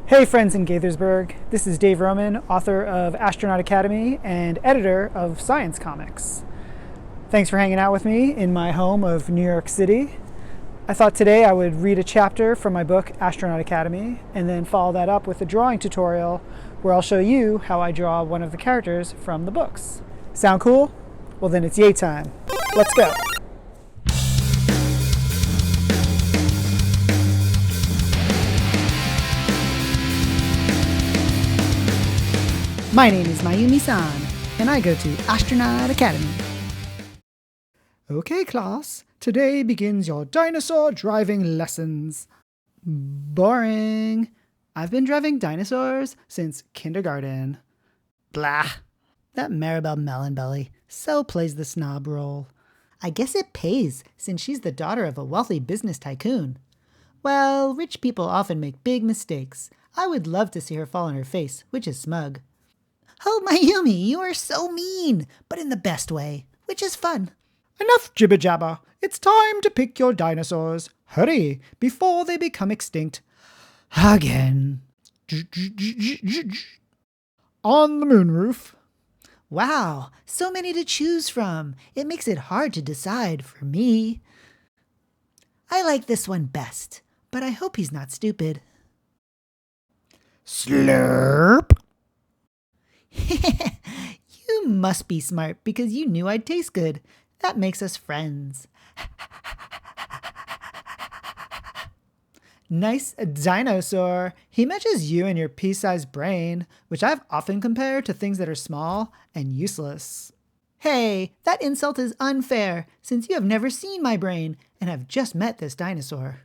Hey friends in Gaithersburg, this is Dave Roman, author of Astronaut Academy and editor of Science Comics. Thanks for hanging out with me in my home of New York City. I thought today I would read a chapter from my book Astronaut Academy and then follow that up with a drawing tutorial where I'll show you how I draw one of the characters from the books. Sound cool? Well then it's yay time. Let's go. My name is Mayumi-san, and I go to Astronaut Academy. Okay, class, today begins your dinosaur driving lessons. Boring. I've been driving dinosaurs since kindergarten. Blah. That Maribel Melonbelly so plays the snob role. I guess it pays, since she's the daughter of a wealthy business tycoon. Well, rich people often make big mistakes. I would love to see her fall on her face, which is smug. Oh, Mayumi, you are so mean, but in the best way, which is fun. Enough jibber-jabber. It's time to pick your dinosaurs. Hurry, before they become extinct. Again. On the moonroof. Wow, so many to choose from. It makes it hard to decide for me. I like this one best, but I hope he's not stupid. Slurp. You must be smart because you knew I'd taste good. That makes us friends. Nice dinosaur. He matches you and your pea-sized brain, which I've often compared to things that are small and useless. Hey, that insult is unfair since you have never seen my brain and have just met this dinosaur.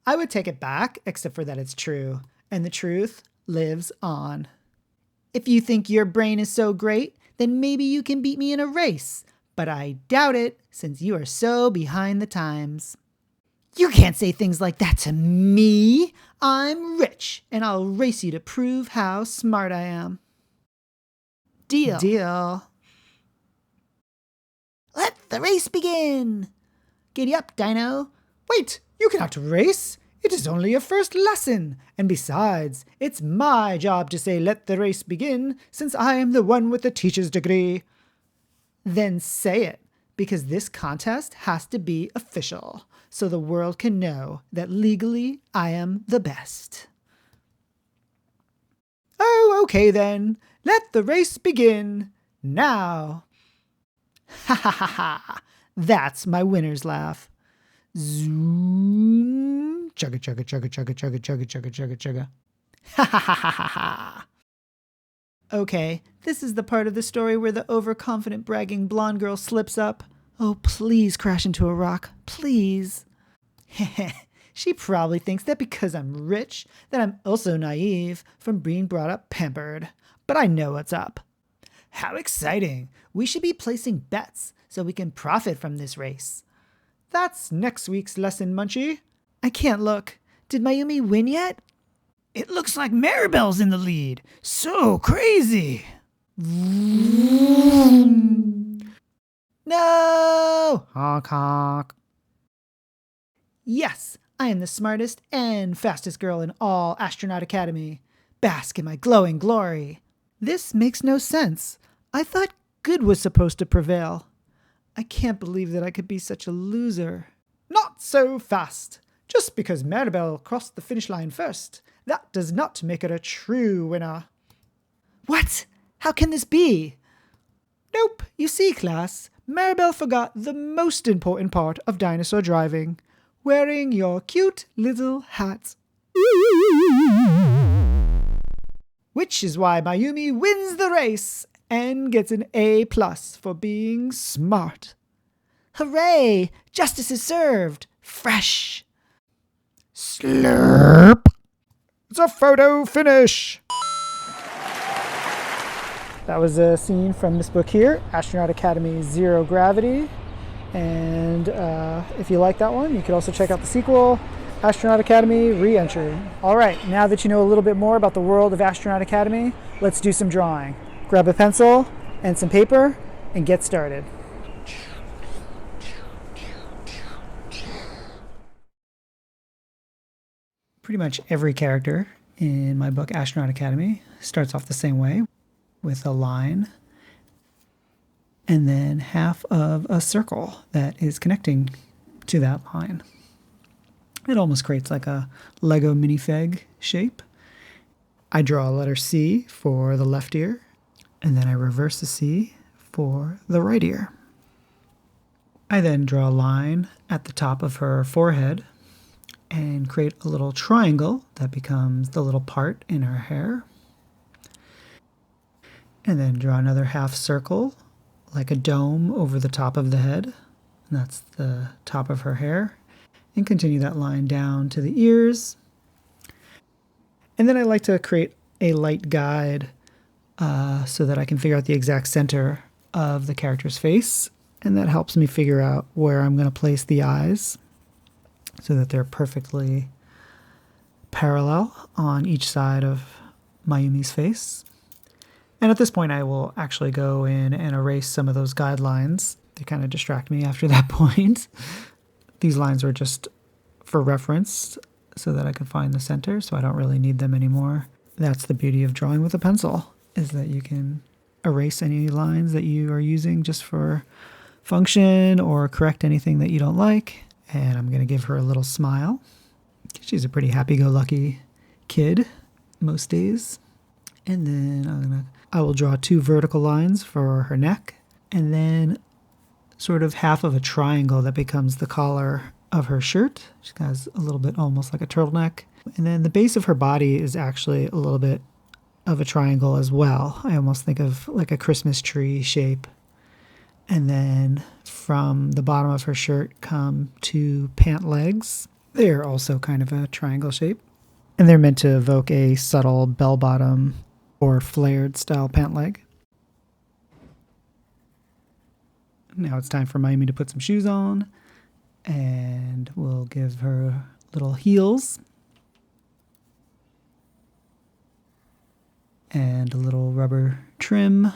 I would take it back, except for that it's true, and the truth lives on. If you think your brain is so great, then maybe you can beat me in a race. But I doubt it, since you are so behind the times. You can't say things like that to me. I'm rich, and I'll race you to prove how smart I am. Deal. Deal. Let the race begin. Giddy up, Dino. Wait, you cannot race. It is only your first lesson, and besides, it's my job to say let the race begin, since I am the one with the teacher's degree. Then say it, because this contest has to be official, so the world can know that legally I am the best. Oh, okay then. Let the race begin. Now. Ha ha ha ha. That's my winner's laugh. Zoom. Chugga chugga chugga chugga chugga chugga chugga chugga chugga. Ha ha ha ha ha ha. Okay, this is the part of the story where the overconfident bragging blonde girl slips up. Oh, please crash into a rock. Please. She probably thinks that because I'm rich, that I'm also naive from being brought up pampered. But I know what's up. How exciting. We should be placing bets so we can profit from this race. That's next week's lesson, Munchie. I can't look. Did Mayumi win yet? It looks like Maribel's in the lead. So crazy. No! Honk honk. Yes, I am the smartest and fastest girl in all Astronaut Academy. Bask in my glowing glory. This makes no sense. I thought good was supposed to prevail. I can't believe that I could be such a loser. Not so fast. Just because Maribel crossed the finish line first, that does not make her a true winner. What? How can this be? Nope. You see, class, Maribel forgot the most important part of dinosaur driving. Wearing your cute little hat. Which is why Mayumi wins the race and gets an A+ for being smart. Hooray! Justice is served! Fresh! Slurp! It's a photo finish! That was a scene from this book here, Astronaut Academy Zero Gravity. And if you like that one, you could also check out the sequel, Astronaut Academy Re-Entry. Alright, now that you know a little bit more about the world of Astronaut Academy, let's do some drawing. Grab a pencil and some paper and get started. Pretty much every character in my book Astronaut Academy starts off the same way with a line and then half of a circle that is connecting to that line. It almost creates like a Lego minifig shape. I draw a letter C for the left ear, and then I reverse the C for the right ear. I then draw a line at the top of her forehead and create a little triangle that becomes the little part in her hair. And then draw another half circle, like a dome over the top of the head. And that's the top of her hair. And continue that line down to the ears. And then I like to create a light guide so that I can figure out the exact center of the character's face. And that helps me figure out where I'm going to place the eyes so that they're perfectly parallel on each side of Mayumi's face. And at this point, I will actually go in and erase some of those guidelines. They kind of distract me after that point. These lines were just for reference so that I could find the center, so I don't really need them anymore. That's the beauty of drawing with a pencil, is that you can erase any lines that you are using just for function or correct anything that you don't like. And I'm going to give her a little smile. She's a pretty happy-go-lucky kid most days. And then I will draw 2 vertical lines for her neck, and then sort of half of a triangle that becomes the collar of her shirt. She has a little bit almost like a turtleneck. And then the base of her body is actually a little bit of a triangle as well. I almost think of like a Christmas tree shape. And then from the bottom of her shirt come 2 pant legs. They're also kind of a triangle shape. And they're meant to evoke a subtle bell-bottom or flared style pant leg. Now it's time for Mayumi to put some shoes on. And we'll give her little heels. And a little rubber trim.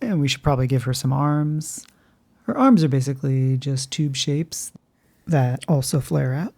And we should probably give her some arms. Her arms are basically just tube shapes that also flare out.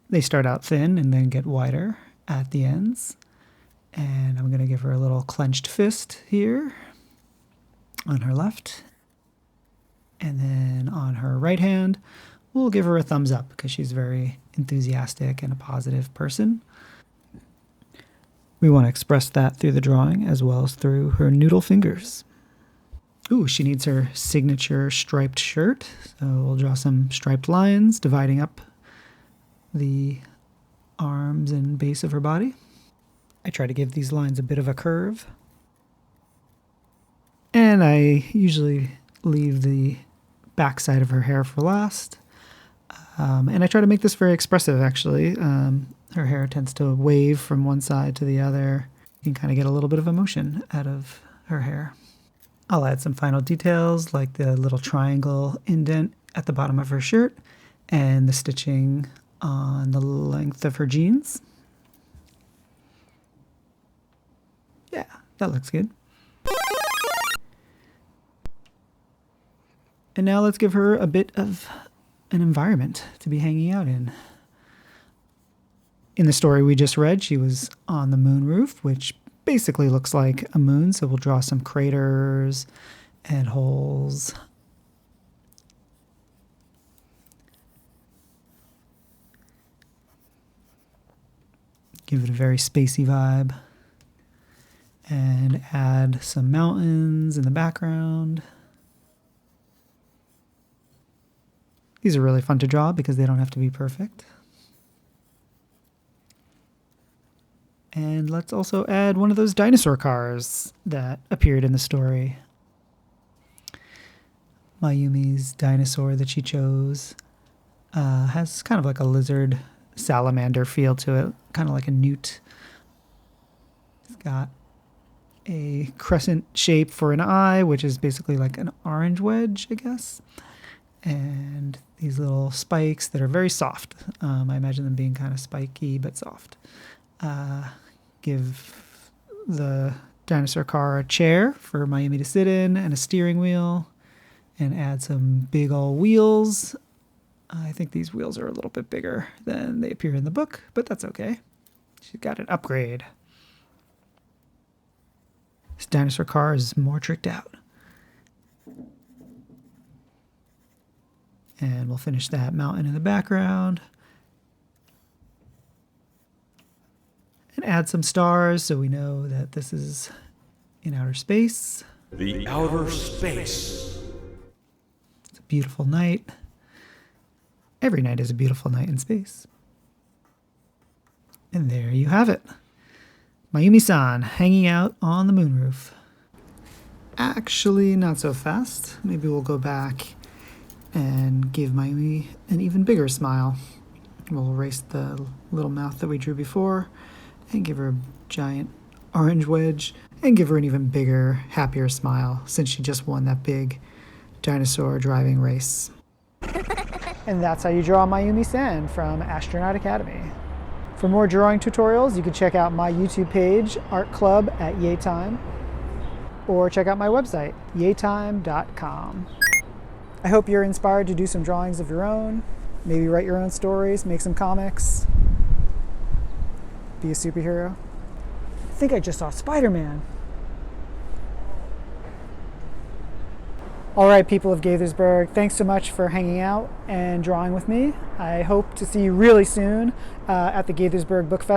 They start out thin and then get wider at the ends. And I'm going to give her a little clenched fist here on her left. And then on her right hand, we'll give her a thumbs up because she's very enthusiastic and a positive person. We want to express that through the drawing as well as through her noodle fingers. Ooh, she needs her signature striped shirt. So we'll draw some striped lines dividing up the arms and base of her body. I try to give these lines a bit of a curve. And I usually leave the back side of her hair for last. And I try to make this very expressive, actually. Her hair tends to wave from one side to the other. You can kind of get a little bit of emotion out of her hair. I'll add some final details like the little triangle indent at the bottom of her shirt and the stitching on the length of her jeans. Yeah, that looks good. And now let's give her a bit of an environment to be hanging out in. In the story we just read, she was on the moon roof, which basically looks like a moon. So we'll draw some craters and holes. Give it a very spacey vibe. And add some mountains in the background. These are really fun to draw because they don't have to be perfect. And let's also add one of those dinosaur cars that appeared in the story. Mayumi's dinosaur that she chose has kind of like a lizard salamander feel to it, kind of like a newt. It's got a crescent shape for an eye, which is basically like an orange wedge, I guess. And these little spikes that are very soft. I imagine them being kind of spiky but soft. Give the dinosaur car a chair for Mayumi to sit in and a steering wheel, and add some big old wheels I think these wheels are a little bit bigger than they appear in the book, but that's okay. She's got an upgrade. This dinosaur car is more tricked out. And we'll finish that mountain in the background. And add some stars so we know that this is in outer space. The outer space. It's a beautiful night. Every night is a beautiful night in space. And there you have it. Mayumi-san hanging out on the moonroof. Actually, not so fast. Maybe we'll go back and give Mayumi an even bigger smile. We'll erase the little mouth that we drew before and give her a giant orange wedge and give her an even bigger, happier smile since she just won that big dinosaur driving race. And that's how you draw Mayumi-san from Astronaut Academy. For more drawing tutorials, you can check out my YouTube page, Art Club at Yaytime, or check out my website, yaytime.com. I hope you're inspired to do some drawings of your own, maybe write your own stories, make some comics, be a superhero. I think I just saw Spider-Man. All right, people of Gaithersburg, thanks so much for hanging out and drawing with me. I hope to see you really soon at the Gaithersburg Book Festival.